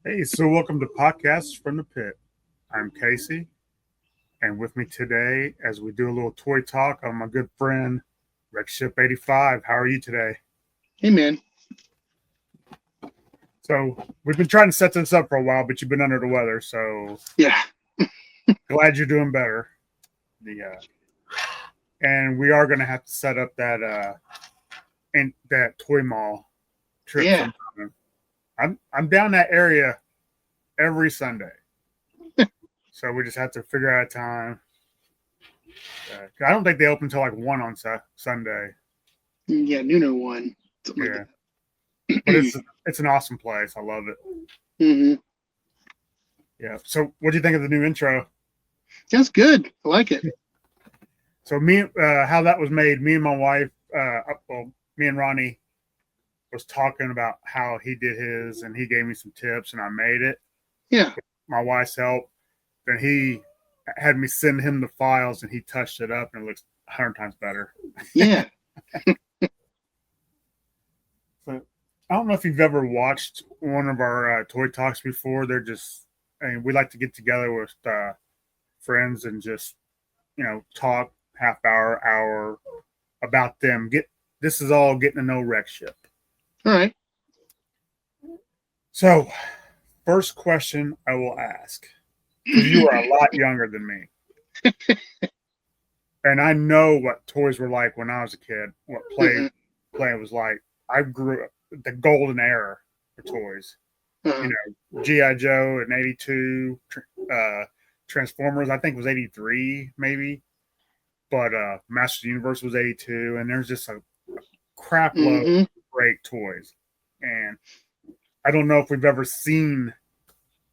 Hey, so welcome to Podcasts from the Pit. I'm Casey, and with me today, as we do a little toy talk, I'm my good friend WrechShip 85. How are you today? Hey man. So we've been trying to set this up for a while, but you've been under the weather, so Yeah. glad you're doing better. The and we are going to have to set up that in that toy mall trip Yeah. sometime. I'm down that area every Sunday, so we just have to figure out a time. I don't think they open until like 1 on Sunday. Yeah, Nuno won. Something like Yeah, but that. it's an awesome place. I love it. hmm Yeah. So, what do you think of the new intro? That's good. I like it. So, how that was made. Me and my wife, well, me and Ronnie was talking about how he did his, and he gave me some tips, and I made it. Yeah. My wife's help. Then he had me send him the files, and he touched it up, and it looks 100 times better. Yeah. So, I don't know if you've ever watched one of our toy talks before. They're just, I mean, we like to get together with friends and just talk half hour about them. This is all getting to know WrechShip. All right. So, first question I will ask, because you are a lot younger than me, and I know what toys were like when I was a kid. What hmm play was like. I grew up the golden era for toys. You Uh, know, GI Joe in '82, uh, Transformers I think was '83 maybe, but Masters of the Universe was '82, and there's just a crap load of hmm great toys. And I don't know if we've ever seen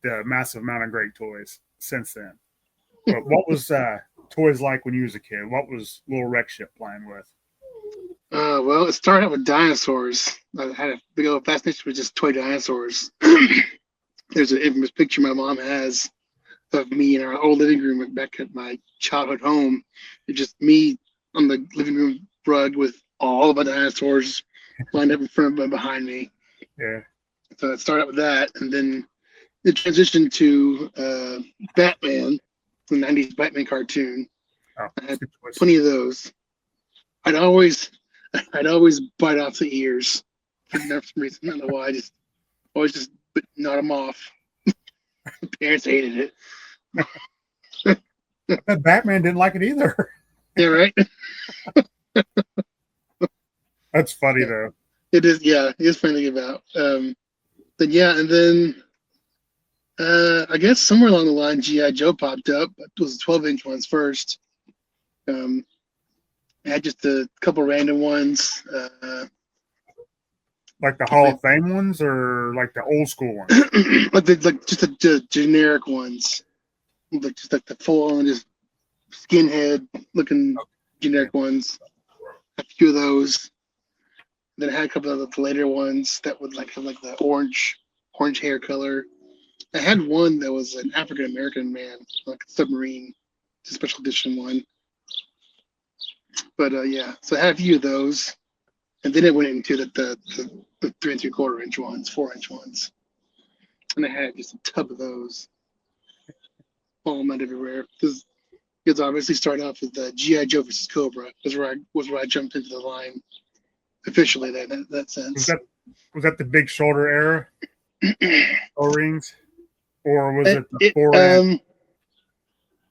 the massive amount of great toys since then. But what was toys like when you was a kid? What was little WrechShip playing with? well, it started out with dinosaurs. I had a big old fascination with just toy dinosaurs. There's an infamous picture my mom has of me in our old living room back at my childhood home. It's just me on the living room rug with all of my dinosaurs lined up in front and behind me. Yeah. So it started out with that, and then the transition to Batman, the '90s Batman cartoon. Oh, I had good choice. plenty of those. I'd always, I'd always bite off the ears for some reason. I don't know why. I just always just knot them off. Parents hated it. I bet Batman didn't like it either. Yeah, right. That's funny Yeah, though. it is. Yeah, it is funny to think about. But yeah, and then I guess somewhere along the line, GI Joe popped up. It was 12-inch ones first. Um, I had just a couple random ones. Like the Can't Hall really of Fame ones or like the old school ones? like just the generic ones, like just like the full on just skinhead looking Yeah. generic ones. A few of those. Then I had a couple of the later ones that would like have like the orange hair color. I had one that was an African American man, like a submarine, it's a special edition one. But yeah, so I had a few of those, and then it went into the 3 3/4 inch ones, 4 inch ones, and I had just a tub of those all met everywhere. Because obviously started off with the GI Joe versus Cobra was where I jumped into the line officially. That Was sense. that was that the big shoulder era O rings, or was it, it the it 4 inch?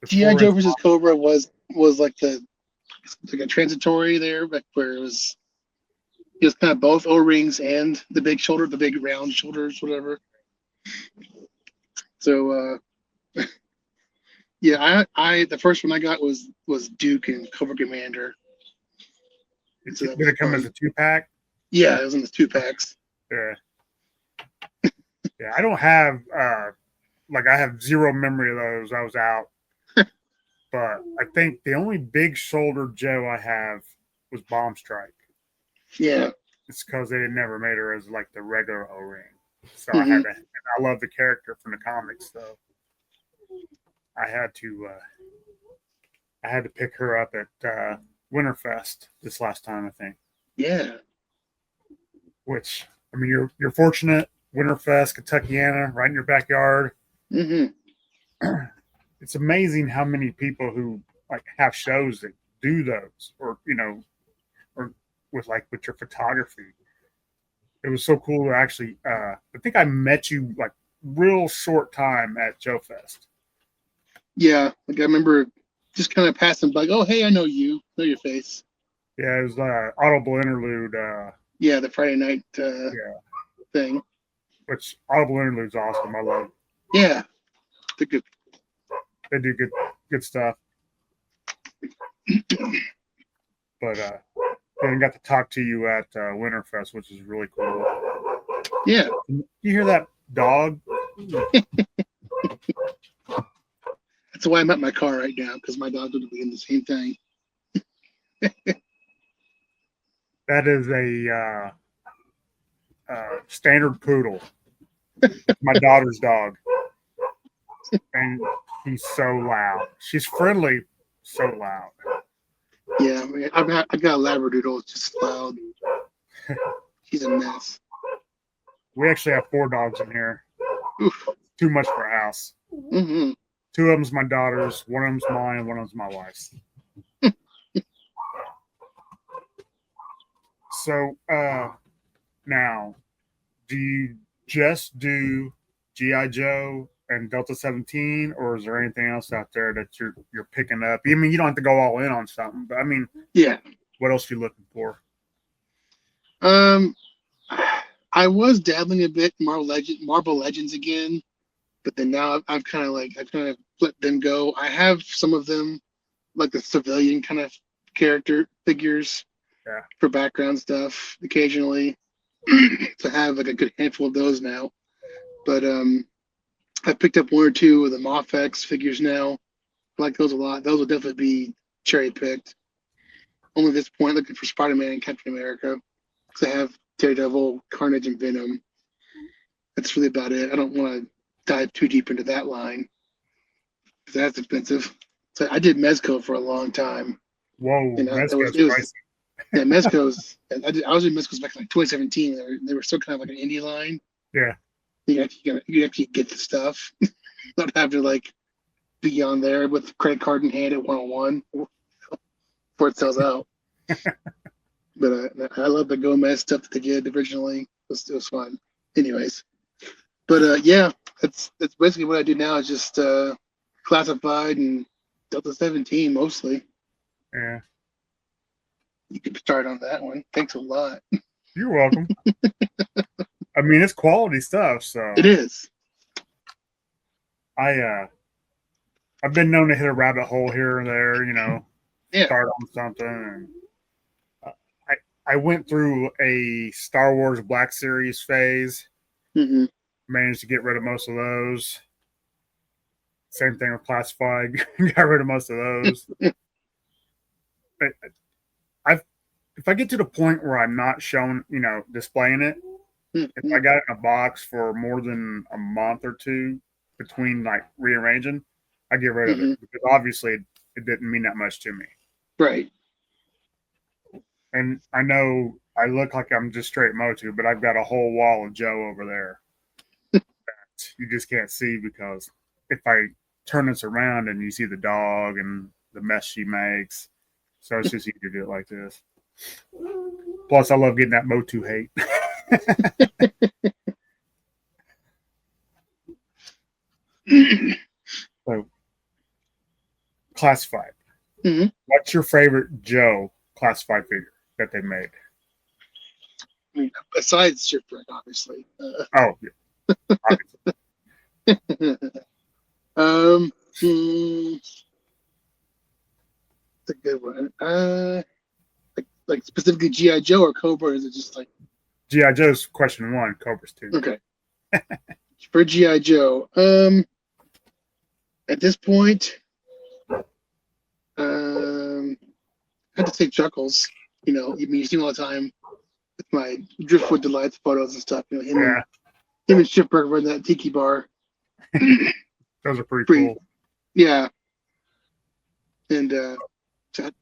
The GI 4 inch. Joe versus Cobra was like a transitory there, like where it was kind of both O rings and the big shoulder, the big round shoulders, whatever. So yeah, I the first one I got was Duke and Cobra Commander, so that Did was it come as fun. a 2 pack? Yeah, it was in the 2 packs. Yeah, yeah. I don't have like I have zero memory of those. I was out, but I think the only big shoulder Joe I have was Bomb Strike. Yeah. It's because they never made her as like the regular O ring. So I had hmm to. And I love the character from the comics, so I had to. I had to pick her up at Winterfest this last time, I think. Yeah. Which I mean, you're fortunate Winterfest, Kentuckiana, right in your backyard. Mm-hmm. It's amazing how many people who like have shows that do those, or or with your photography. It was so cool to actually. I think I met you like real short time at Joe Fest. Yeah, like I remember just kind of passing by. Like, oh, hey, I know your face. Yeah, it was Audible Interlude. Yeah, the Friday night Yeah, thing. which Audible Interlude's awesome. I love. Yeah, the good. They do good stuff. But then got to talk to you at Winterfest, which is really cool. Yeah, You hear that dog? that's why I'm at my car right now because my dog would be in the same thing. That is a standard poodle. My daughter's dog, and he's so loud. She's friendly, so loud. Yeah, I mean, I got a Labradoodle. It's just loud. She's a mess. We actually have 4 dogs in here. Oof. Too much for a house. Mm-hmm. 2 of them's my daughter's, 1 of them's mine, 1 of them's my wife's. So now, do you just do GI Joe and Delta 17, or is there anything else out there that you're picking up? I mean, you don't have to go all in on something, but I mean, Yeah. what else are you looking for? I was dabbling a bit in Marvel Legends again, but then now I've kind of let them go. I have some of them, like the civilian kind of character figures Yeah. for background stuff occasionally. To have like a good handful of those now. But I picked up 1 or 2 of the Mofex figures now. I like those a lot. Those will definitely be cherry picked. Only at this point looking for Spider-Man and Captain America. Because I have Daredevil, Carnage, and Venom. That's really about it. I don't want to dive too deep into that line. Because that's expensive. So I did Mezco for a long time. Whoa, Mezco's it was pricey. yeah, Mezco's. I was in Mezco's back in like 2017. They were still kind of like an indie line. Yeah. You actually get the stuff. Not have to like be on there with credit card in hand at 101 before it sells out. But I love the Gomez stuff that they did originally. It was fun. Anyways, but yeah, that's basically what I do now. Is just classified and Delta 17 mostly. Yeah. You could start on that one. Thanks a lot. You're welcome. I mean, it's quality stuff, so It is. I've been known to hit a rabbit hole here and there, Yeah. start on something. And I went through a Star Wars Black Series phase. Mm-hmm. Managed to get rid of most of those. Same thing with classified. Got rid of most of those. If I get to the point where I'm not showing, displaying it, if I got it in a box for more than a month or 2 between like rearranging, I get rid of it because obviously it didn't mean that much to me. Right. And I know I look like I'm just straight Motu, but I've got a whole wall of Joe over there that you just can't see because if I turn this around and you see the dog and the mess she makes, so it's just easy to do it like this. Plus, I love getting that Motu hate. So, classified. Mm-hmm. What's your favorite Joe classified figure that they made? I mean, besides Shipwreck, obviously. Oh, yeah. It's a good one. Like specifically GI Joe or Cobra? Or is it just like GI Joe's question 1, Cobra's 2. Okay. For GI Joe, at this point, I have to say Chuckles. You see him all the time with my Driftwood Delights photos and stuff. Him and Shipwreck were in that tiki bar. Those are pretty cool. Yeah. And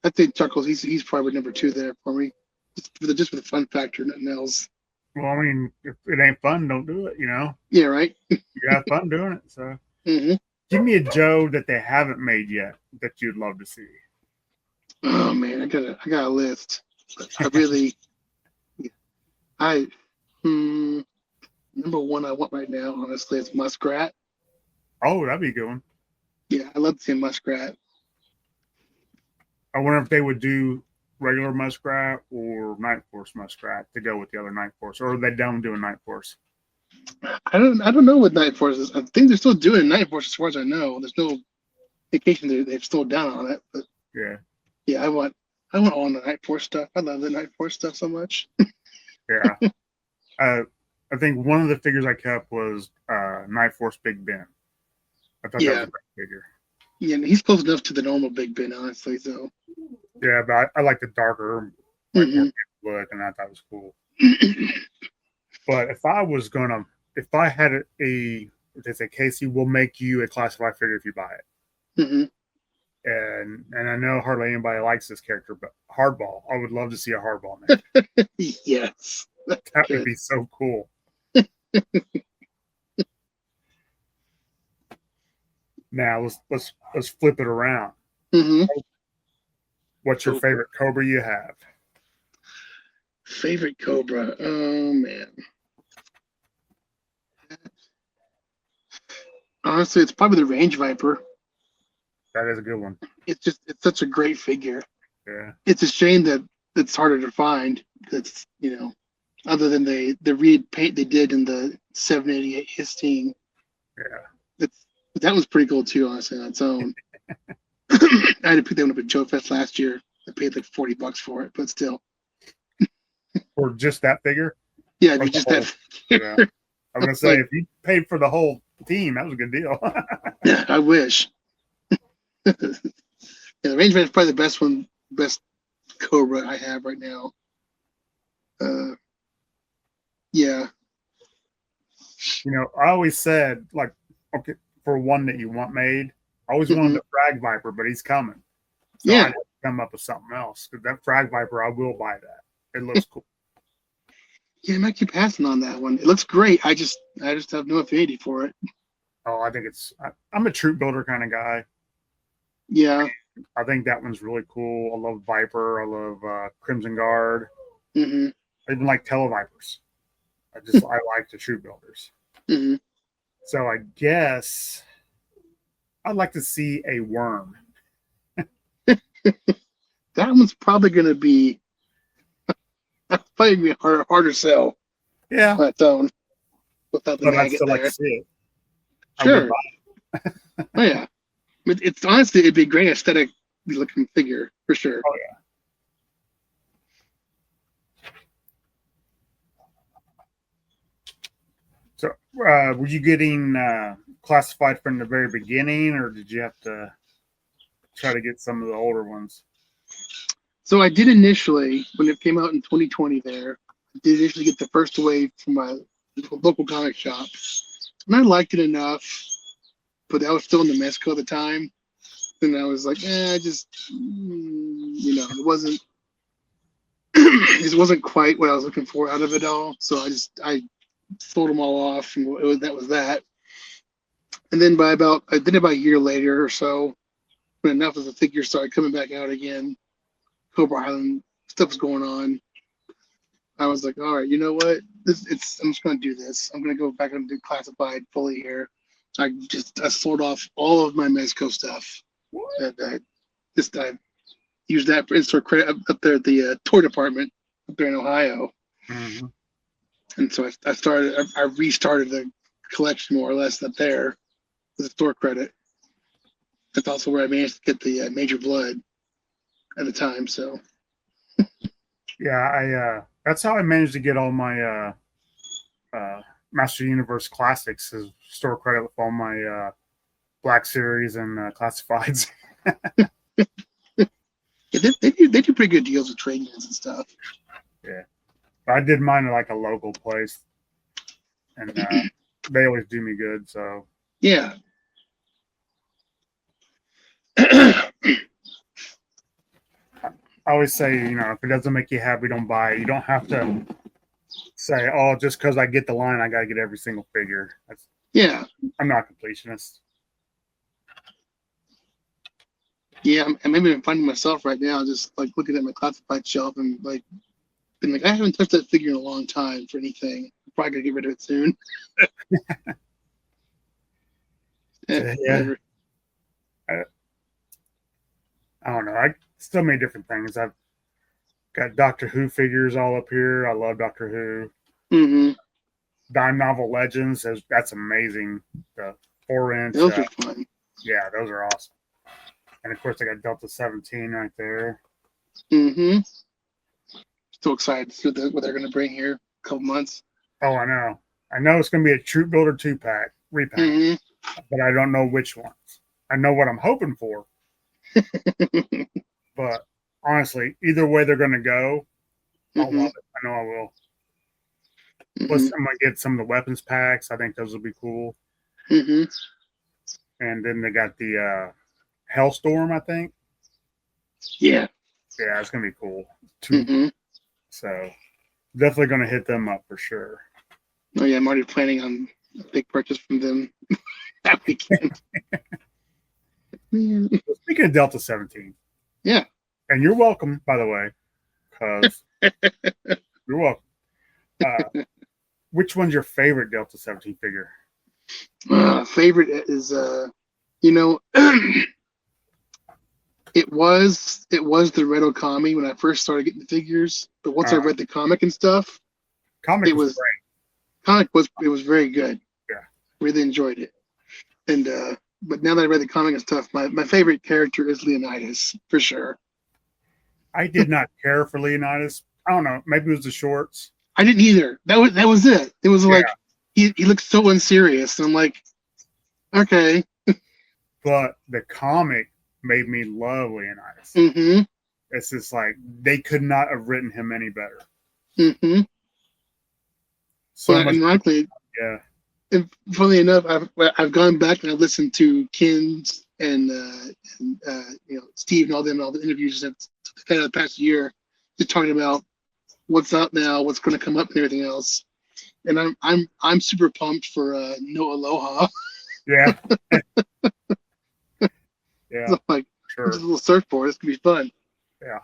I think Chuckles, he's probably number 2 there for me. Just for the fun factor, nothing else. Well, I mean, if it ain't fun, don't do it. Yeah, right. You have fun doing it. So, Hmm. give me a Joe that they haven't made yet that you'd love to see. Oh man, I got a list. But I really, I number one I want right now, honestly, is muskrat. Oh, that'd be a good one. Yeah, I love to see a muskrat. I wonder if they would do regular muskrat or night force muskrat to go with the other night force, or are they done doing night force? I don't know what night force is. I think they're still doing night force as far as I know. There's no indication they've slowed down on it. But Yeah, yeah, I want all the night force stuff. I love the night force stuff so much. yeah. Uh, I think one of the figures I kept was Night Force Big Ben. I thought that was Yeah, a great figure. yeah, and he's close enough to the normal Big Ben, honestly. So, Yeah, but I like the darker, like more hmm look, and I thought it was cool. But if I had they say Casey, we'll make you a classified figure if you buy it. hmm And I know hardly anybody likes this character, but Hardball, I would love to see a Hardball made. yes, that's That would good. be so cool. Now let's flip it around. Hmm. What's your Cobra. favorite Cobra you have? Favorite Cobra. Oh man. Honestly, it's probably the Range Viper. That is a good one. It's such a great figure. Yeah, It's a shame that it's harder to find because other than the repaint they did in the 788 Histine, yeah. that's that was pretty cool too, honestly, on its own. I had to pick that one up at Joe Fest last year. I paid like $40 for it, but still, For just that figure yeah, or it'd be the just that whole? Yeah, figure. I'm gonna say Like, if you paid for the whole team, that was a good deal. yeah, I wish. Yeah, the Range Rider is probably the best Cobra I have right now. Uh, yeah. I always said like, okay, for one that you want made, I always wanted Hmm. the Frag Viper, but he's coming, so I Yeah. have to come up with something else. Because that Frag Viper, I will buy that. It looks cool. Yeah, I might keep passing on that one. It looks great. I just have no affinity for it. Oh, I'm a troop builder kind of guy. Yeah. I think that one's really cool. I love Viper. I love Crimson Guard. Hmm. I even like Televipers. I like the troop builders. Hmm. So I guess I'd like to see a worm. That one's probably gonna be that's probably gonna be a harder sell Yeah, on its own without the but I'd maggot still like to there. see it. I would Sure. buy Oh yeah. It's honestly it'd be a great aesthetic looking figure for sure. it. So, were you getting classified from the very beginning, or did you have to try to get some of the older ones? So I did initially when it came out in 2020 there, I did initially get the first wave from my local comic shop. And I liked it enough, but I was still in the Mexico at the time. And I was like, I just it wasn't it wasn't quite what I was looking for out of it all. So I sold them all off, and that was that. And then I did about a year later or so, when enough of the figures started coming back out again, Cobra Island stuff was going on. I was like, all right, you know what? I'm just gonna do this. I'm gonna go back and do classified fully here. I sold off all of my Mezco stuff, and I used that for in-store credit up there at the toy department up there in Ohio. Mm-hmm. And so I restarted the collection more or less up there with the store credit. That's also where I managed to get the Major Blood at the time. So Yeah, I that's how I managed to get all my uh, Master Universe classics is store credit with all my Black Series and classifieds. yeah, they do pretty good deals with trade ins and stuff. Yeah, I did mine at like a local place, and they always do me good. So Yeah. I always say, if it doesn't make you happy, don't buy it. You don't have to say, oh, just because I get the line, I got to get every single figure. Yeah. I'm not a completionist. Yeah, and maybe I'm finding myself right now just like looking at my classified shelf and like been like, I haven't touched that figure in a long time for anything. I'm probably gonna get rid of it soon. So, yeah, Whatever. I, I don't know. So many different things. I've got Doctor Who figures all up here. I love Doctor Who. Mm-hmm. Dime Novel Legends, that's amazing. The 4-inch, Those are fun. yeah, those are awesome. And of course, I got Delta 17 right there. Mm-hmm. Still excited to see what they're gonna bring here in a couple months. Oh, I know. I know it's going to be a Troop Builder 2-pack repaint, Mm-hmm. but I don't know which ones. I know what I'm hoping for, but honestly, either way they're going to go, I'll Mm-hmm. love it. I know I will. Mm-hmm. Plus, I'm going to get some of the weapons packs. I think those will be cool. Mm-hmm. And then they got the Hellstorm, I think. Yeah. Yeah, it's going to be cool. Mm-hmm. So definitely going to hit them up for sure. Oh yeah, I'm already planning on a big purchase from them that weekend. Man. Speaking of Delta 17, Yeah. and you're welcome, by the way, because you're welcome. Which one's your favorite Delta 17 figure? Favorite is you know, it was the Red Okami when I first started getting the figures, but once I read the comic and stuff, Comic it was was great. it was very good. Yeah. Really enjoyed it. And but now that I read the comic and stuff, my favorite character is Leonidas for sure. I did not care for Leonidas. I don't know. Maybe it was the shorts. I didn't either. That was it. It was Yeah. like he looks so unserious, and I'm like, okay. But the comic made me love Leonidas. Mm-hmm. It's just like they could not have written him any better. Mm-hmm. So Well, much. ironically, Yeah. and funnily enough, I've gone back and I've listened to Ken's and Steve and all the interviews that kind of the past year, just talking about what's up now, what's going to come up, and everything else. And I'm super pumped for No Aloha. Yeah. Yeah. So like, Sure. just a little surfboard. It's gonna be fun. Yeah.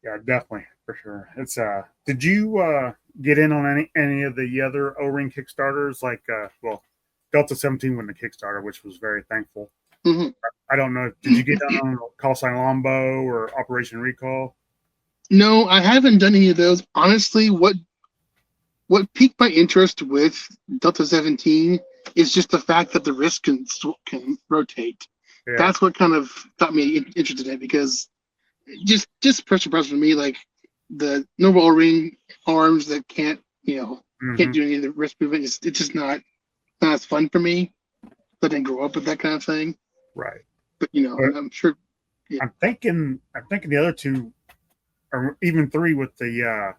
Yeah, definitely for sure. It's did you get in on any of the other O-ring Kickstarters like well Delta 17 won the Kickstarter, which was very thankful. Mm-hmm. I don't know. Did you get on Call Sign Lombo or Operation Recall? No, I haven't done any of those. Honestly, what piqued my interest with Delta 17 is just the fact that the wrist can rotate. Yeah. That's what kind of got me interested in it because just pressure for me, like the normal O-ring arms that can't can't do any of the wrist movement. It's just not as fun for me. I didn't grow up with that kind of thing. Right. But I'm sure. Yeah. I'm thinking the other two, or even three, with the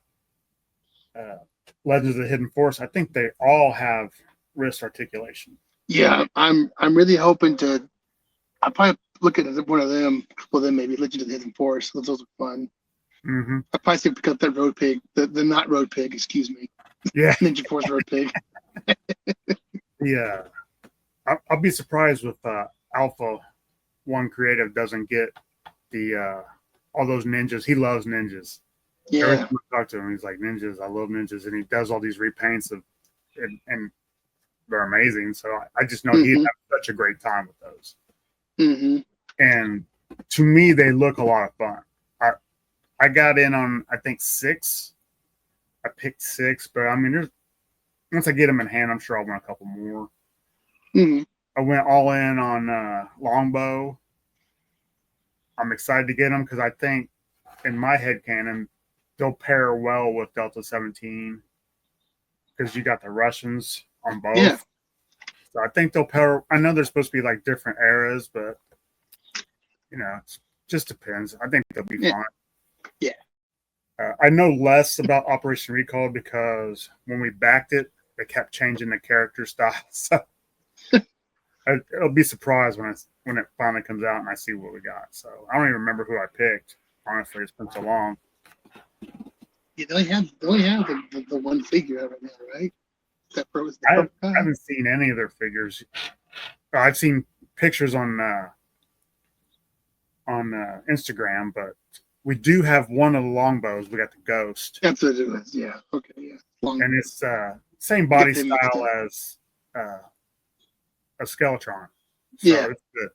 Legends of the Hidden Force. I think they all have wrist articulation. Yeah, I'm really hoping to. I'll probably look at one of them, a couple of them, maybe Legend of the Hidden Force. Those are fun. Mm-hmm. I'll probably see if pick up that Road Pig, the not Road Pig, excuse me. Yeah. Ninja Force Road Pig. Yeah. I'll be surprised if Alpha One Creative doesn't get the all those ninjas. He loves ninjas. Every Yeah. time I talk to him, he's like, ninjas, I love ninjas. And he does all these repaints and they're amazing. So I just know he'd have such a great time with those. Mm-hmm. And to me, they look a lot of fun. I got in on, I think, 6. I picked 6, but I mean, once I get them in hand, I'm sure I'll want a couple more. Mm-hmm. I went all in on Longbow. I'm excited to get them because I think, in my head canon, they'll pair well with Delta 17 because you got the Russians on both. Yeah. So I think they'll pair. I know they're supposed to be like different eras, but it just depends. I think they'll be fine. Yeah. I know less about Operation Recall because when we backed it, they kept changing the character style. So I'll be surprised when it finally comes out and I see what we got. So I don't even remember who I picked. Honestly, it's been so long. Yeah, they only have the one figure of it now, right? That was the I purple guy. haven't seen any of their figures. I've seen pictures on Instagram, but we do have one of the longbows. We got the Ghost, That's what it was. Yeah. Okay. Yeah. Long. and it's same I get body them mixed style up. as uh, a Skeletron. So Yeah. it's good.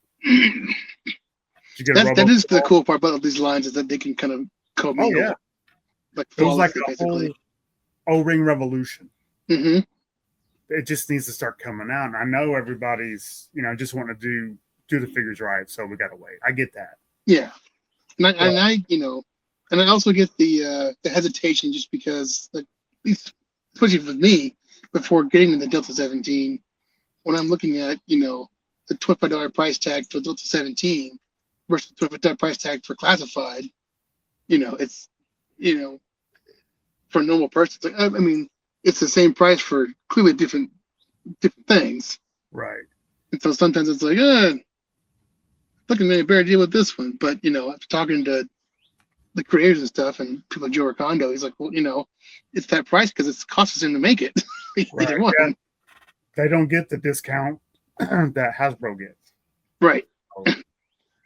Did you get a That Robo? is the cool part about these lines is that they can kind of Oh yeah, commingle like it was like flawlessly, a whole basically. O-ring revolution. Hmm. It just needs to start coming out. And I know everybody's just want to do the figures right, so we got to wait. I get that. Yeah, and But and I also get the hesitation just because, like, at least especially for me, before getting to the Delta 17, when I'm looking at the $25 price tag for Delta 17 versus $25 price tag for classified, it's you know for a normal person, it's like, I mean, it's the same price for clearly different things, right, and so sometimes it's like, looking at a better deal with this one, but after talking to the creators and stuff and people like Joe Ricondo, he's like, well, it's that price because it's costs him to make it. Either right. Yeah, one. they don't get the discount that Hasbro gets. Right. So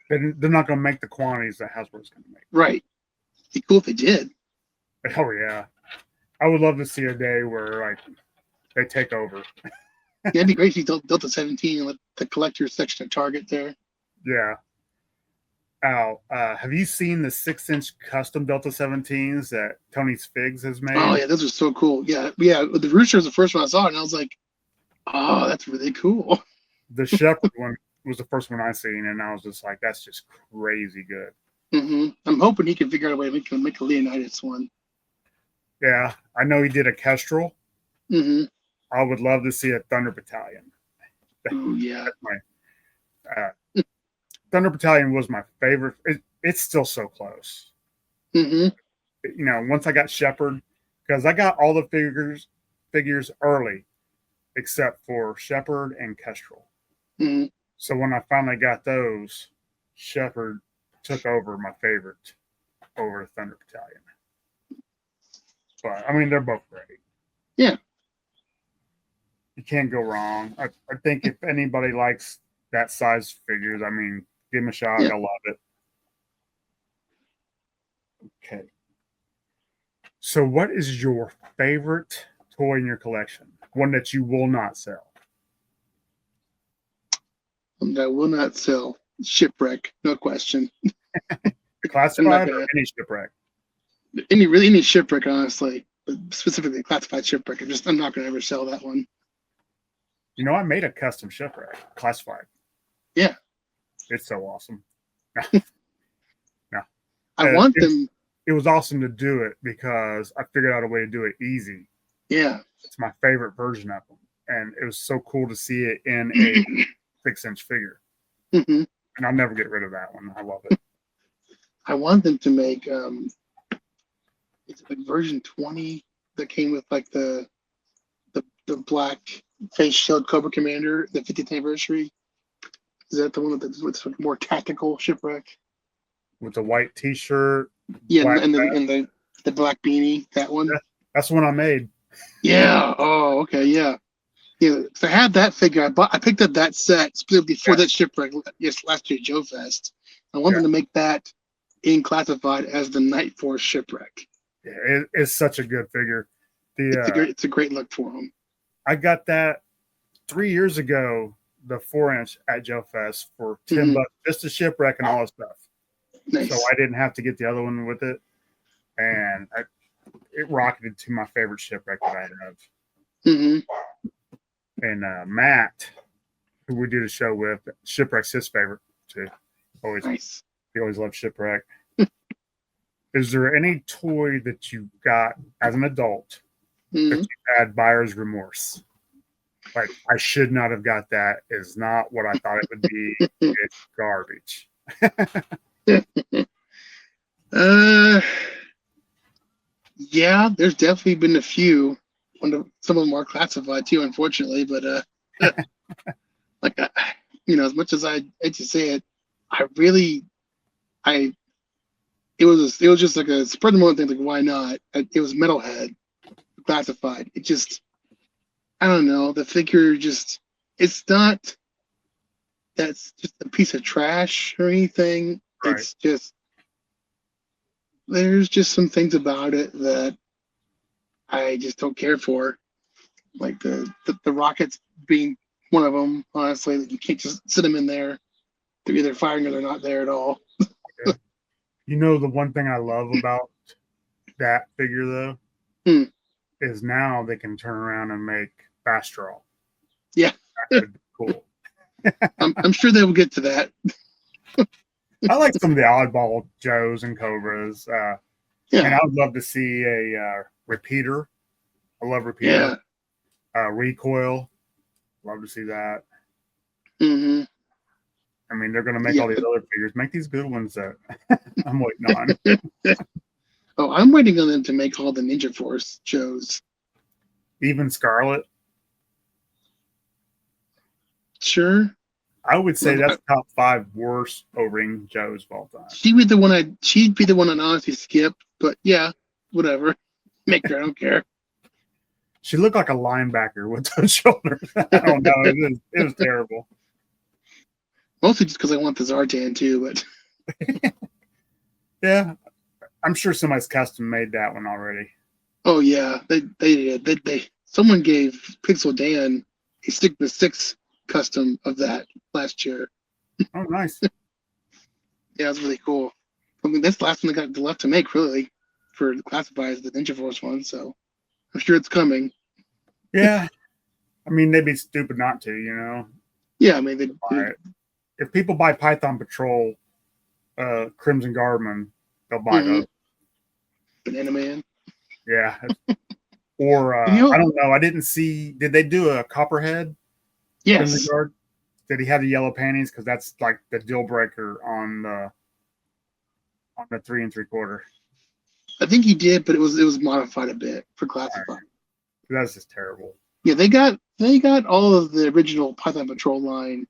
they're not going to make the quantities that Hasbro's going to make. Right. It'd be cool if they did. Oh yeah, I would love to see a day where like they take over. Yeah, it'd be great if you Delta 17 and let the collector's section of Target there. Yeah. Al, have you seen the 6-inch custom Delta 17s that Tony's Figs has Oh made? yeah, those are so cool. Yeah, yeah. The Rooster was the first one I saw, and I was like, oh, that's really cool. The Shepherd one was the first one I seen, and I was just like, that's just crazy good. I'm hoping he can figure out a way to make a Leonidas one. Yeah, I know he did a Kestrel. Mm-hmm. I would love to see a Thunder Battalion. Oh yeah. That's my Thunder Battalion was my favorite. It's still so close. Mm-hmm. Once I got Shepherd, because I got all the figures early, except for Shepherd and Kestrel. Mm-hmm. So when I finally got those, Shepherd took over my favorite over Thunder Battalion. But I mean, they're both great. Yeah. You can't go wrong. I think if anybody likes that size figures, I mean, give them a shot. Yeah. They'll love it. Okay. So, what is your favorite toy in your collection? One that you will not sell? That will not sell. Shipwreck, no question. Classified or any shipwreck? Any shipwreck, honestly, but specifically classified shipwreck. I'm not going to ever sell that one. I made a custom shipwreck, classified. Yeah, it's so awesome. No, I want them. It was awesome to do it because I figured out a way to do it easy. Yeah, it's my favorite version of them, and it was so cool to see it in a 6-inch figure. Mm-hmm. And I'll never get rid of that one. I love it. I want them to make it's like version 20 that came with like the black face shield Cobra Commander, the 50th anniversary. Is that the one with more tactical shipwreck? With the white T-shirt. Yeah, and the black beanie. That one. That's the one I made. Yeah. Oh, okay. Yeah. Yeah. So I had that figure. I picked up that set specifically for that shipwreck. Yes, last year at Joe Fest. I wanted to make that in classified as the Night Force shipwreck. Yeah, it's such a good figure. It's a great look for him. I got that 3 years ago, the 4-inch at Joe Fest for $10, just a shipwreck and all that stuff. Nice. So I didn't have to get the other one with it, and it rocketed to my favorite shipwreck that I have. Mm-hmm. And Matt, who we did a show with, shipwreck's his favorite too. Nice. He always loved shipwreck. Is there any toy that you got as an adult that you had buyer's remorse? Like, I should not have got that. Is not what I thought it would be. It's garbage. Yeah, there's definitely been a few. Some of them are classified too, unfortunately. But like, as much as I hate to say it, I it was just like a spread the moment thing. Like, why not? It was Metalhead classified. It just, I don't know. The figure just, it's not. That's just a piece of trash or anything. Right. It's just there's just some things about it that I just don't care for. Like the rockets being one of them. Honestly, that you can't just sit them in there. They're either firing or they're not there at all. Yeah. You know, the one thing I love about that figure though Hmm. is now they can turn around and make fast draw. Yeah, That could be cool. I'm sure they will get to that. I like some of the oddball Joes and Cobras. And Yeah, I would love to see a repeater. I love repeater. yeah. Recoil. Love to see that. Hmm. I mean, they're going to make Yeah. all these other figures. Make these good ones that I'm waiting on. Oh, I'm waiting on them to make all the Ninja Force shows. Even Scarlet. Sure. I would say Well, that's top 5 worst O-ring Joes of all time. she'd be the one I'd honestly skip, but yeah, whatever. Make her, I don't care. She looked like a linebacker with those shoulders. I don't know. It was terrible. Mostly just because I want the Zartan too, but Yeah. I'm sure somebody's custom made that one already. oh yeah, they did. They someone gave Pixel Dan a Sigma 6 custom of that last year. Oh, nice. Yeah, it was really cool. I mean, that's the last one they got left to make, really, for the classified as the Ninja Force one. So I'm sure it's coming. Yeah. I mean, they'd be stupid not to, you know. Yeah, I mean, Buy it. If people buy Python Patrol, Crimson Guardman, they'll buy those. Banana Man. Yeah. Or I don't know. I didn't see. Did they do a Copperhead? Yes. Guard? Did he have the yellow panties? Because that's like the deal breaker on the 3 3/4. I think he did, but it was modified a bit for classified. Right. That's just terrible. Yeah, they got all of the original Python Patrol line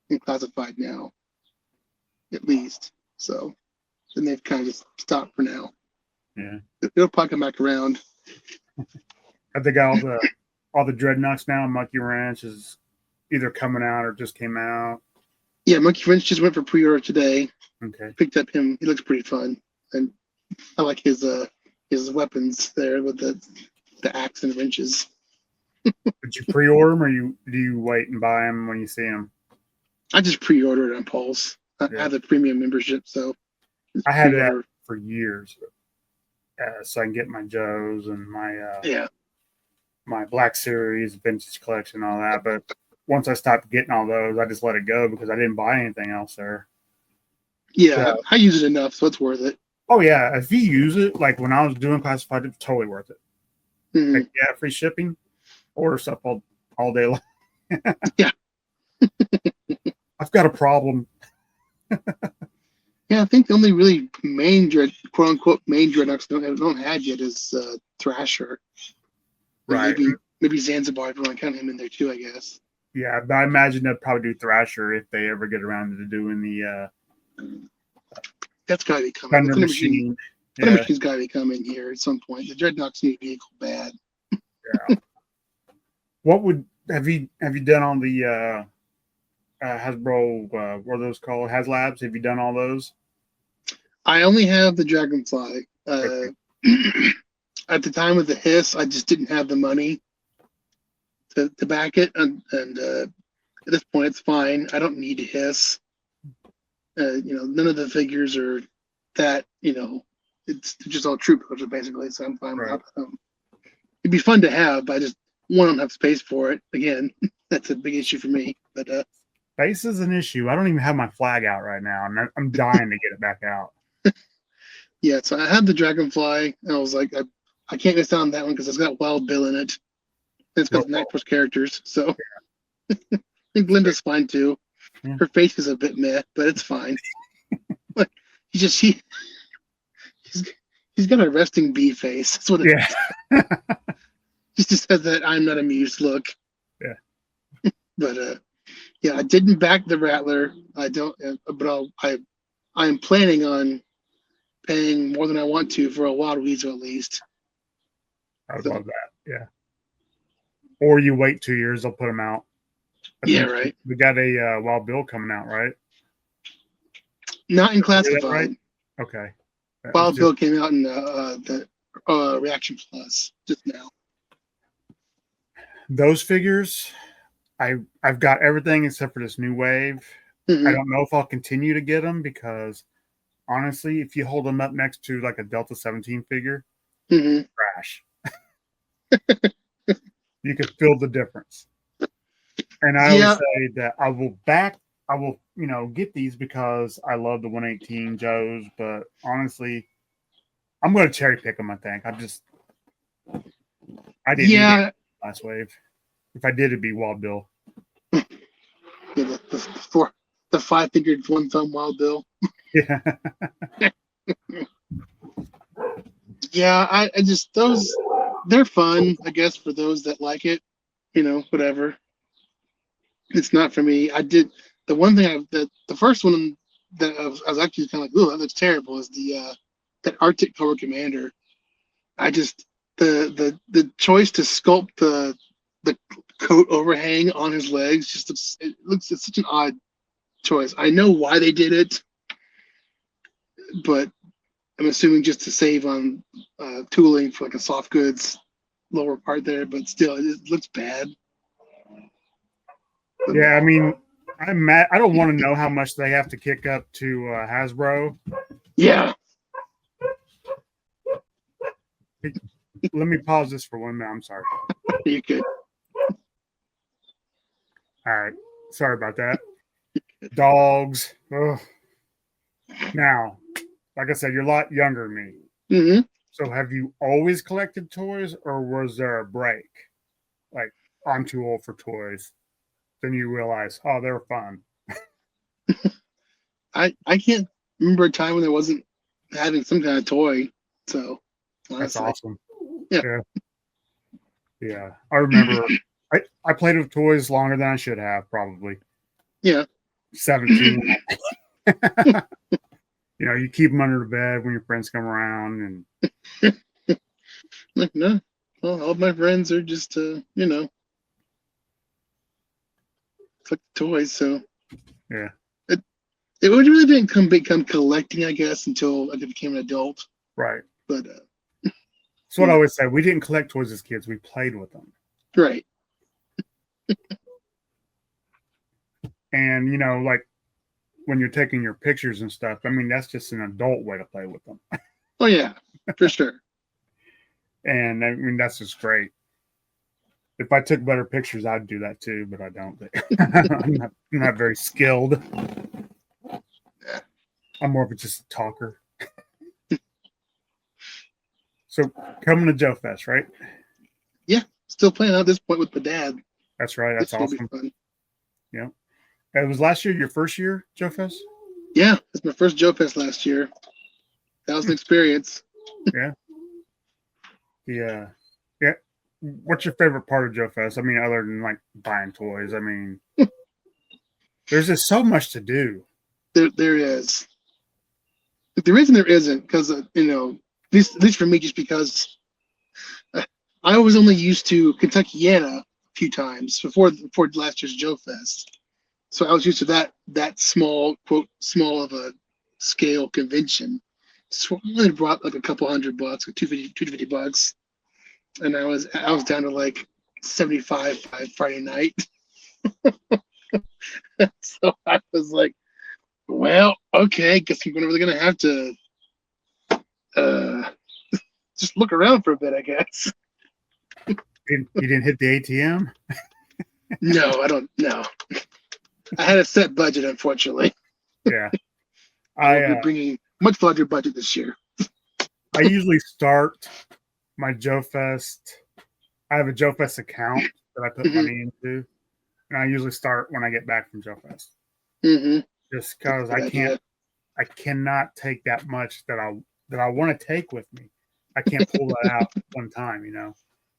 in classified now, at least. So then they've kind of just stopped for now. Yeah, they'll probably come back around. Have they got all the dreadnoughts now? Monkey Ranch is either coming out or just came out. Yeah, Monkey Ranch just went for pre-order today. Okay. Picked up him. He looks pretty fun, and I like his weapons there with the axe and wrenches. Did you pre-order them, or do you wait and buy them when you see them? I just pre-ordered on Pulse. I have the premium membership, so I had that for years, so I can get my Joes and my my Black Series vintage collection, all that. But once I stopped getting all those, I just let it go because I didn't buy anything else there. Yeah, so, I use it enough, so it's worth it. Oh yeah, if you use it, like when I was doing classified, it's totally worth it. Mm-hmm. Like, yeah, free shipping, order stuff all day long. Yeah. I've got a problem. Yeah, I think the only really main quote unquote main dreadnoughts don't have yet is Thrasher. Right. Maybe Zanzibar, if you want to count him in there too, I guess. Yeah, but I imagine they'd probably do Thrasher if they ever get around to doing the that's gotta be coming. Thunder Machine. Thunder Machine's gotta be coming here at some point. The Dreadnoughts need a vehicle bad. Yeah. What would have you done on the Hasbro, what are those called? HasLabs? Have you done all those? I only have the Dragonfly. At the time of the hiss, I just didn't have the money to back it, and at this point, it's fine. I don't need a hiss. None of the figures are that. It's just all troop coaches basically. So I'm fine with them. It'd be fun to have, but I just don't have space for it. Again, that's a big issue for me. But space is an issue. I don't even have my flag out right now, and I'm dying to get it back out. Yeah, so I had the Dragonfly, and I was like, I can't miss out on that one because it's got Wild Bill in it. And it's got the Night Force characters, so I think Linda's fine too. Yeah. Her face is a bit meh, but it's fine. Like he's got a resting bee face. That's what it is. He just has that I'm not amused look. Yeah. But I didn't back the Rattler. I don't, but I'm planning on paying more than I want to for a wild weasel at least. I would love that. Yeah. Or you wait 2 years, they'll put them out. I think right. we got a Wild Bill coming out, right? Not in That right? classified. Okay. Wild Bill came out in the Reaction Plus just now. Those figures, I've got everything except for this new wave. I don't know if I'll continue to get them because honestly, if you hold them up next to like a Delta 17 figure, trash. You can feel the difference. And I always say that I will, get these because I love the 118 Joes, but honestly, I'm going to cherry pick them, I think. I didn't need it last wave. If I did, it'd be Wild Bill. The 5-figured one thumb Wild Bill. Yeah. Yeah, I just, they're fun, I guess, for those that like it, whatever. It's not for me. The first one that I was actually kind of like, ooh, that looks terrible, is that Arctic Cobra Commander. I just, the choice to sculpt the coat overhang on his legs it's such an odd choice. I know why they did it, but I'm assuming just to save on tooling for like a soft goods lower part there, but still, it looks bad. Yeah, I mean, I'm mad. I don't want to know how much they have to kick up to Hasbro. Yeah. Let me pause this for 1 minute. I'm sorry. You could. All right. Sorry about that. Dogs. Ugh. Now, like I said, you're a lot younger than me. So have you always collected toys, or was there a break? Like, I'm too old for toys. Then you realize, oh, they're fun. I can't remember a time when there wasn't having some kind of toy. So honestly, that's awesome. Yeah. Yeah. I remember I played with toys longer than I should have, probably. Yeah. 17. You keep them under the bed when your friends come around, and no. Well, all my friends are just collect toys, so yeah. It really didn't become collecting, I guess, until I became an adult. Right. But that's what I always say. We didn't collect toys as kids. We played with them. Right. And, like when you're taking your pictures and stuff, I mean, that's just an adult way to play with them. Oh, yeah, for sure. And I mean, that's just great. If I took better pictures, I'd do that too, but I don't. I'm not very skilled. I'm more of just a talker. So coming to Joe Fest, right? Yeah, still playing at this point with my dad. That's right. That's awesome. Fun. Yeah. It was last year, your first year, Joe Fest? Yeah, it's my first Joe Fest last year. That was an experience. Yeah. Yeah. Yeah. What's your favorite part of Joe Fest? I mean, other than like buying toys, I mean, there's just so much to do. There is. But the reason there isn't, because at least for me, just because I was only used to Kentuckiana a few times before last year's Joe Fest, so I was used to that small of a scale convention. So I only brought like a couple $100, like $250, and I was down to like 75 by Friday night. So I was like, well, okay, guess we're really gonna have to just look around for a bit, I guess. You didn't hit the ATM? No, I don't. No, I had a set budget, unfortunately. Yeah, I'll be bringing much larger budget this year. I usually start my Joe Fest. I have a Joe Fest account that I put money into, and I usually start when I get back from Joe Fest. Just because I cannot take that much that I want to take with me. I can't pull that out one time,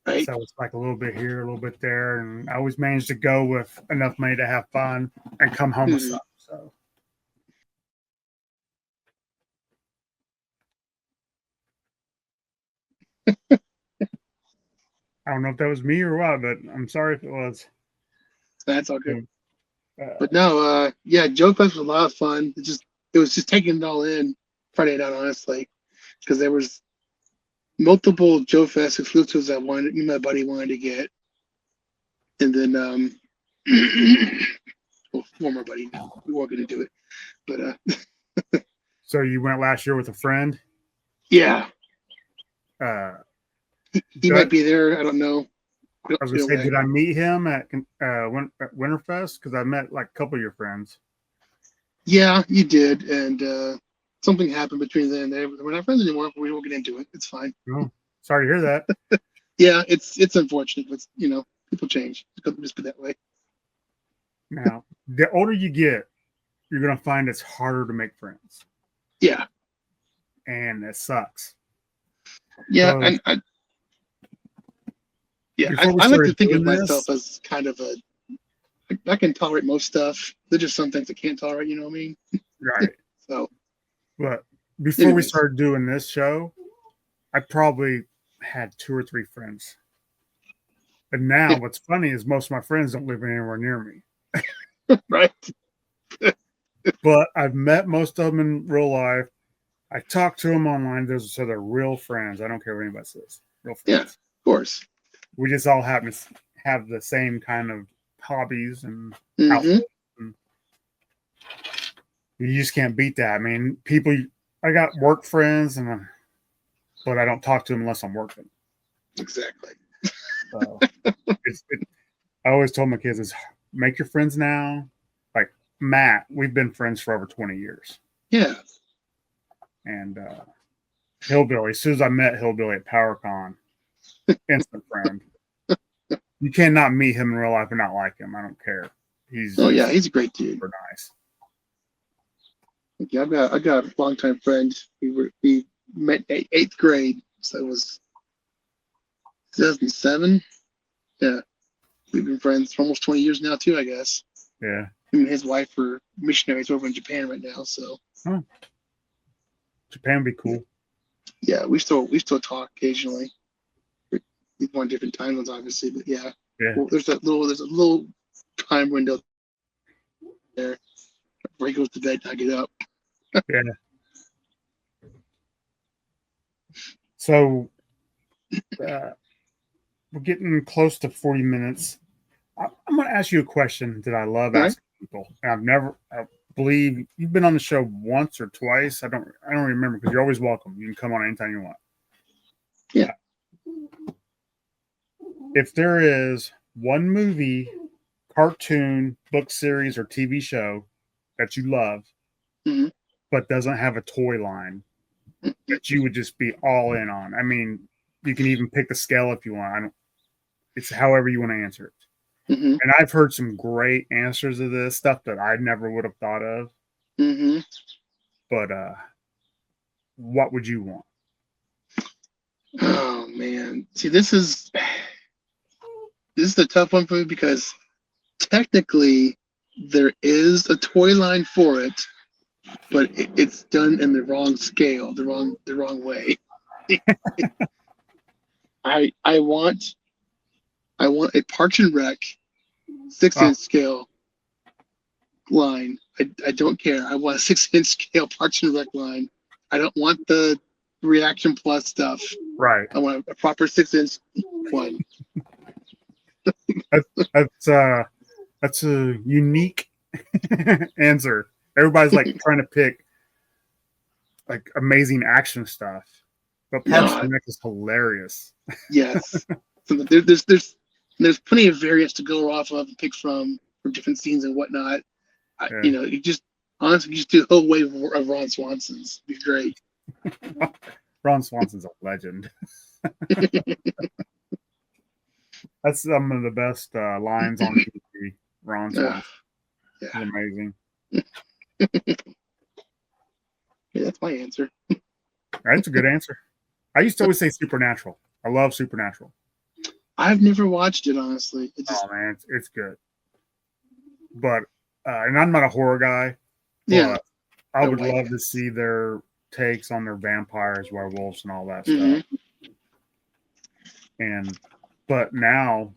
Right. So it's like a little bit here, a little bit there, and I always manage to go with enough money to have fun and come home with stuff. So I don't know if that was me or what, but I'm sorry if it was. That's all good. Uh, But no, yeah, Joe Fest was a lot of fun. It was just taking it all in Friday night, honestly, because there was multiple Joe Fest exclusives that me and my buddy wanted to get, and then well, former buddy, we weren't going to do it, but so you went last year with a friend. yeah, Uh, he did I, might be there. I don't know. I was gonna say, did I meet him at Winterfest? Because I met like a couple of your friends. Yeah, you did, and something happened between then and there. We're not friends anymore. But we won't get into it. It's fine. Oh, sorry to hear that. Yeah, it's unfortunate, but people change. Just put that way. Now, the older you get, you're gonna find it's harder to make friends, Yeah, and it sucks. yeah, So and yeah, before we I like to started think of doing myself this, as kind of I can tolerate most stuff. There's just some things I can't tolerate. You know what I mean? right? So, But before we anyways, started doing this show, I probably had 2 or 3 friends. And now, what's funny is most of my friends don't live anywhere near me. right? But I've met most of them in real life. I talk to them online. So they're real friends. I don't care what anybody says. Real Yeah, friends. of course. We just all happen to have the same kind of hobbies and Mm-hmm. outfits. And you just can't beat that. I mean, people. I got work friends, but I don't talk to them unless I'm working. Exactly. So I always told my kids is make your friends now. Like Matt, we've been friends for over 20 years. Yeah. And Hillbilly, as soon as I met Hillbilly at PowerCon, instant friend. You cannot meet him in real life and not like him. I don't care. He's Oh yeah, just he's a great dude. super nice. Yeah, I got a longtime friend. We met eighth grade, so it was 2007. Yeah, we've been friends for almost 20 years now too. I guess. Yeah. Him and his wife are missionaries over in Japan right now. So. Oh, Japan would be cool. Yeah, we still talk occasionally. We want different time zones, obviously, but yeah. Yeah. Well, there's a little time window there where he goes to bed and I get up. Yeah. So we're getting close to 40 minutes. I'm going to ask you a question that I love All right. asking people. And I believe you've been on the show once or twice. I don't remember because you're always welcome. You can come on anytime you want. Yeah. If there is one movie, cartoon, book series, or TV show that you love, Mm-hmm. but doesn't have a toy line that you would just be all in on. I mean, you can even pick the scale if you want. It's however you want to answer it. Mm-hmm. And I've heard some great answers to this stuff that I never would have thought of. Mm-hmm. But what would you want? Oh man, see, this is the tough one for me because technically there is a toy line for it, but it's done in the wrong scale, the wrong way. I want a Parks and Rec 6-inch scale line. I don't care. I want a 6-inch scale Parks and Rec line. I don't want the Reaction Plus stuff. Right. I want a proper 6-inch one. That's a unique answer. Everybody's like trying to pick like amazing action stuff, but Parks and Rec is hilarious. Yes, so there's plenty of variants to go off of and pick from different scenes and whatnot. Yeah. You just honestly just do the whole wave of Ron Swanson's. It'd be great. Ron Swanson's a legend. That's some of the best lines on TV. Ron Swanson. Yeah. He's amazing. Yeah, that's my answer. That's a good answer. I used to always say Supernatural. I love Supernatural. I've never watched it, honestly. Oh man, it's good. But and I'm not a horror guy. Yeah, I would love to see their takes on their vampires, werewolves, and all that stuff. And But now,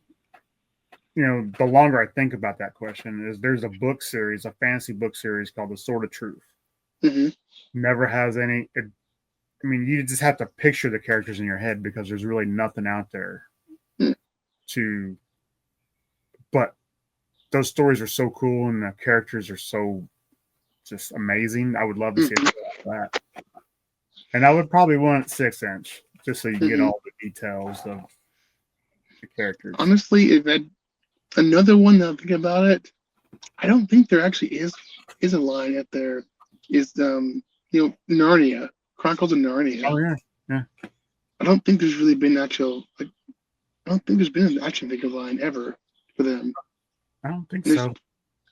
the longer I think about that question is there's a book series, a fantasy book series called The Sword of Truth. Mm-hmm. Never has any. You just have to picture the characters in your head because there's really nothing out there to. But those stories are so cool and the characters are so just amazing. I would love to see it like that. And I would probably want it 6-inch just so you can get all the details of the characters. Honestly, if another one that I'm thinking about it, I don't think there actually is a line out there. Is Narnia, Chronicles of Narnia. Oh yeah. I don't think there's really been I don't think there's been an action figure line ever for them. I don't think so.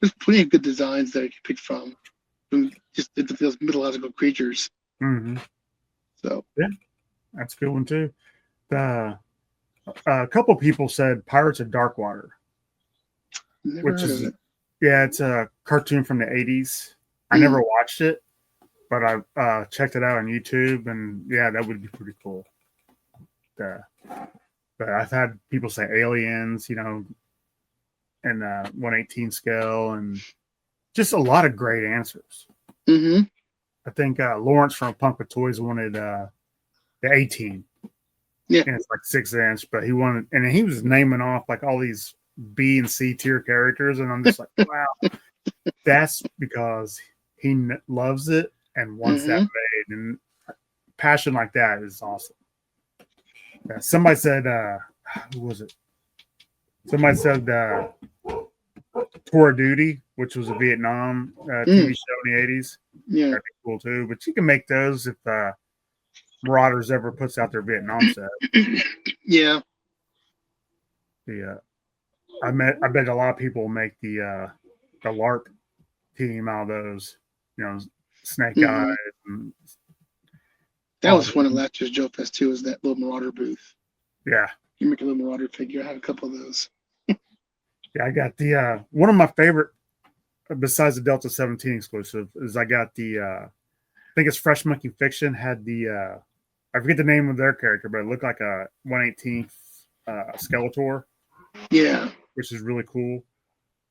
There's plenty of good designs that you can pick from just those mythological creatures. Mm-hmm. So yeah, that's a good one too. A couple people said Pirates of Darkwater, which is it's a cartoon from the 80s. I never watched it, but I checked it out on YouTube, and yeah, that would be pretty cool. But I've had people say Aliens, and 1/18 scale, and just a lot of great answers. Mm-hmm. I think Lawrence from Punk with Toys wanted the 18. Yeah, and it's like 6-inch, but he wanted, and he was naming off like all these B and C tier characters, and I'm just like, wow, that's because he loves it and wants that made, and passion like that is awesome. Yeah, somebody said, who was it? Somebody said Tour of Duty, which was a Vietnam TV show in the 80s. Yeah, that'd be cool too. But you can make those if Marauders ever puts out their Vietnam set. Yeah. I bet a lot of people will make the LARP team out of those, Snake Eyes. And that was fun at last year's Joe Fest too, was that little Marauder booth. Yeah. You make a little Marauder figure. I have a couple of those. Yeah, I got the one of my favorite besides the Delta 17 exclusive is I got the I think it's Fresh Monkey Fiction had the I forget the name of their character, but it looked like a 1/18 Skeletor. Yeah. Which is really cool.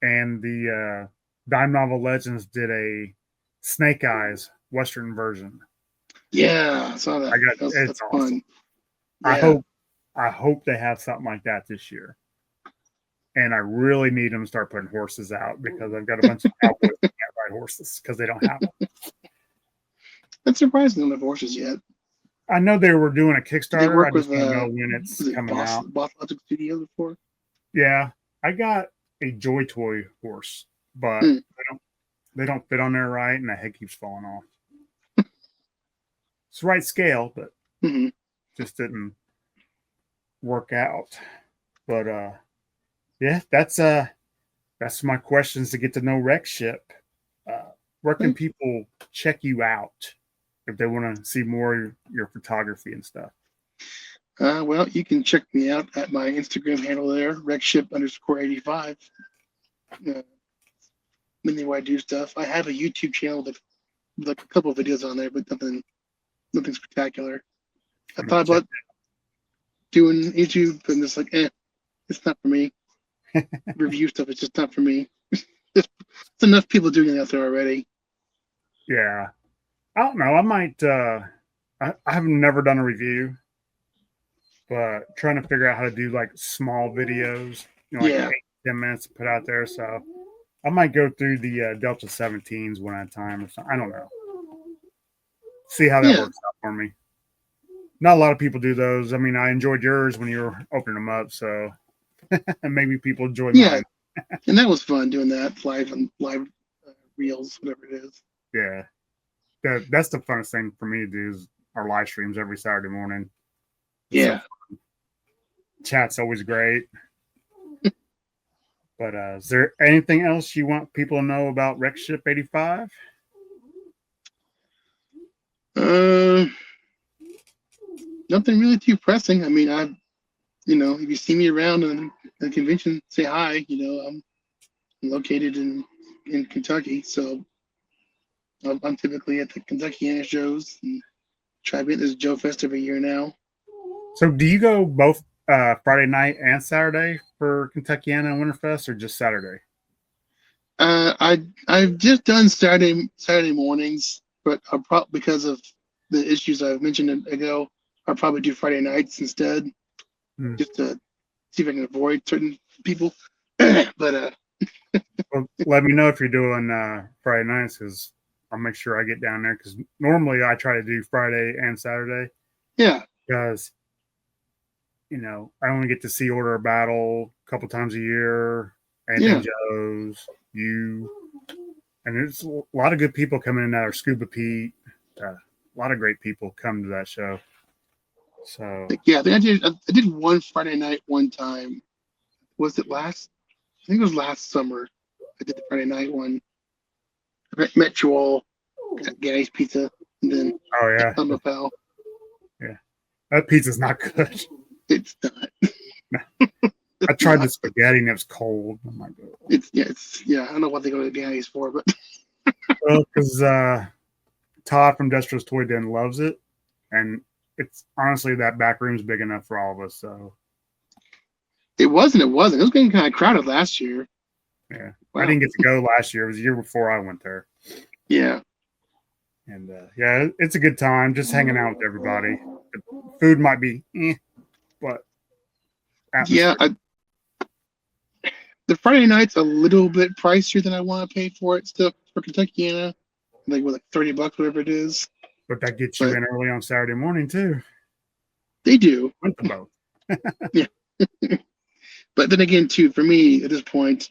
And the Dime Novel Legends did a Snake Eyes Western version. Yeah, I saw that. It's awesome. Yeah. I hope they have something like that this year. And I really need them to start putting horses out because I've got a bunch of cowboys that can't ride horses because they don't have them. That's surprising they don't have horses yet. I know they were doing a Kickstarter. I just don't know when it's coming out. Boss Logic Studio before. Yeah, I got a Joy Toy horse, but they don't fit on there right, and the head keeps falling off. It's the right scale, but just didn't work out. But yeah, that's my questions to get to know WrechShip. Where can people check you out if they want to see more of your photography and stuff? Well, you can check me out at my Instagram handle there, WrechShip_85. Mainly where I do stuff. I have a YouTube channel with like a couple of videos on there, but nothing spectacular. I thought about doing YouTube, and it's like, it's not for me. Review stuff, it's just not for me. There's enough people doing it out there already. Yeah. I don't know. I might, I have never done a review, but trying to figure out how to do like small videos, 8-10 minutes to put out there. So I might go through the Delta 17s one at a time or something. I don't know. See how that works out for me. Not a lot of people do those. I mean, I enjoyed yours when you were opening them up, so maybe people enjoy mine. And that was fun doing that live reels, whatever it is. Yeah. That's the funnest thing for me to do is our live streams every Saturday morning. Yeah. So chat's always great. But is there anything else you want people to know about WrechShip 85? Nothing really too pressing. I mean, if you see me around in the convention, say hi. I'm located in Kentucky, so I'm typically at the Kentucky shows and try to be at this Joe Fest every year now. So do you go both Friday night and Saturday for Kentuckiana and Winterfest, or just Saturday? I've just done Saturday mornings, but I'll probably, because of the issues I've mentioned ago, I'll probably do Friday nights instead, Hmm. just to see if I can avoid certain people. But Well, let me know if you're doing Friday nights, because I'll make sure I get down there. Because normally I try to do Friday and Saturday, yeah, because I only get to see Order of Battle a couple times a year. Anything yeah, Joe's, you, and there's a lot of good people coming in there. Scuba Pete, a lot of great people come to that show. So yeah. I did one Friday night one time. Was it last? I think it was last summer. I did the Friday night one. I met you all, got Guy's Pizza, and then oh yeah, on the pal. yeah, that pizza's not good. It's not. I It's tried the not. spaghetti and it was cold. Oh my god. It's I don't know what they go to Guy's for, but Well, because Todd from Destro's Toy Den loves it, and it's honestly that back room's big enough for all of us. So it wasn't. It wasn't. It was getting kind of crowded last year. yeah, I Wow. didn't get to go last year. It was the year before I went there, Yeah. and yeah, it's a good time just hanging out with everybody. The food might be, but Yeah. atmosphere, The Friday night's a little bit pricier than I want to pay for it still for Kentuckiana. Like $30, whatever it is. but that gets you But in early on Saturday morning too. they do. Went to both. Yeah. But then again, too, for me at this point,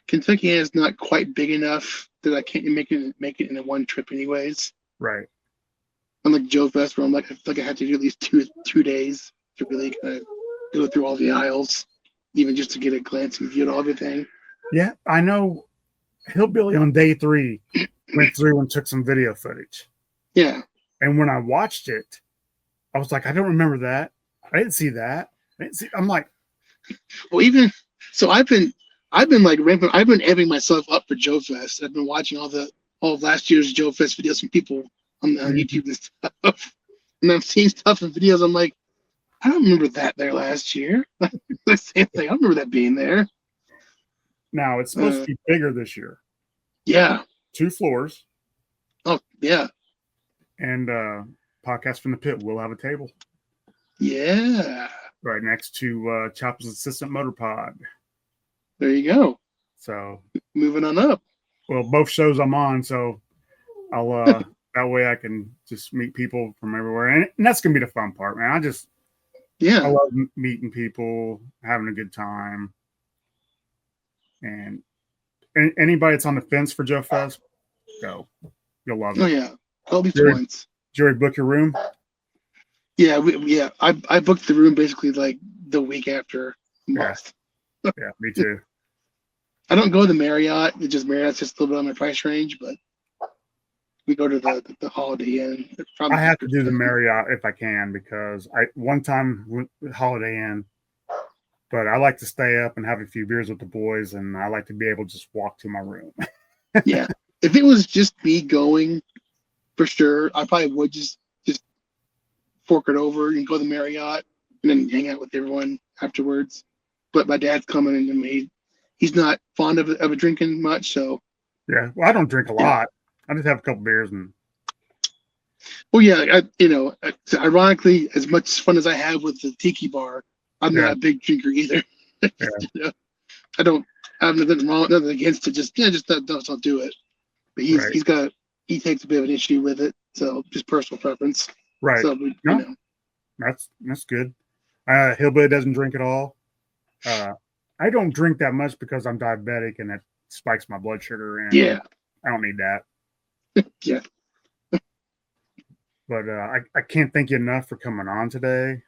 Kentuckiana is not quite big enough that I can't make it in a one trip, anyways. Right. Unlike Joe Fest, where I feel like I had to do at least two days to really kind of go through all the aisles, even just to get a glance and view of everything. Yeah, I know. Hillbilly on day 3 went through and took some video footage, Yeah. and when I watched it, I was like, I don't remember that. I didn't see that. I didn't see. I'm like, Well, even so, I've been like ramping. I've been amping myself up for Joe Fest. I've been watching all of last year's Joe Fest videos from people on mhm. YouTube and stuff, and I'm seeing stuff in videos. I'm like, I don't remember that there last year. The same thing. I don't remember that being there. Now it's supposed Uh, to be bigger this year. yeah. 2 floors, Oh, yeah. and podcast from the pit. We'll have a table Yeah. right next to Chopper's assistant motor pod. There you go. So, Moving on up. well, both shows I'm on, so I'll that way I can just meet people from everywhere, and that's gonna be the fun part, man. I Yeah. love meeting people, having a good time, and anybody that's on the fence for Joe Fest, go. You'll love Oh, it. yeah. At least Jerry, once. Jerry, book your room. Yeah. Yeah. I booked the room basically like the week after Yeah, most. yeah, me too. I don't go to the Marriott. Marriott's just a little bit on my price range, but we go to the Holiday Inn. It's I probably have to do the Marriott if I can, because I one time went with Holiday Inn, but I like to stay up and have a few beers with the boys, and I like to be able to just walk to my room. yeah. If it was just me going, for sure, I probably would just fork it over and go to the Marriott and then hang out with everyone afterwards. But my dad's coming and he's not fond of a drinking much, so Yeah, well, I don't drink a yeah. lot. I just have a couple beers, and Well, yeah, ironically, as much fun as I have with the tiki bar, I'm yeah, not a big drinker either. yeah, You know, I don't have nothing wrong, nothing against it. Just don't do it. But right, he takes a bit of an issue with it, so just personal preference. right. So No, that's good. Hillbilly doesn't drink at all. Uh, I don't drink that much because I'm diabetic, and it spikes my blood sugar, and yeah, I don't need that. yeah, But I can't thank you enough for coming on today.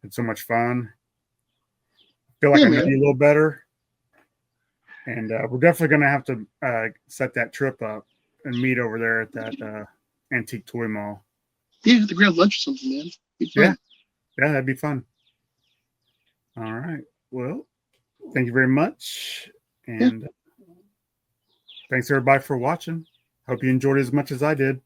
It's so much fun. I feel like yeah, I know man. you a little better, and we're definitely going to have to set that trip up and meet over there at that antique toy mall. Yeah, the grilled lunch or something, man. Be Yeah, fun. yeah, that'd be fun. All right. Well, thank you very much, Yeah. and thanks everybody for watching. Hope you enjoyed it as much as I did.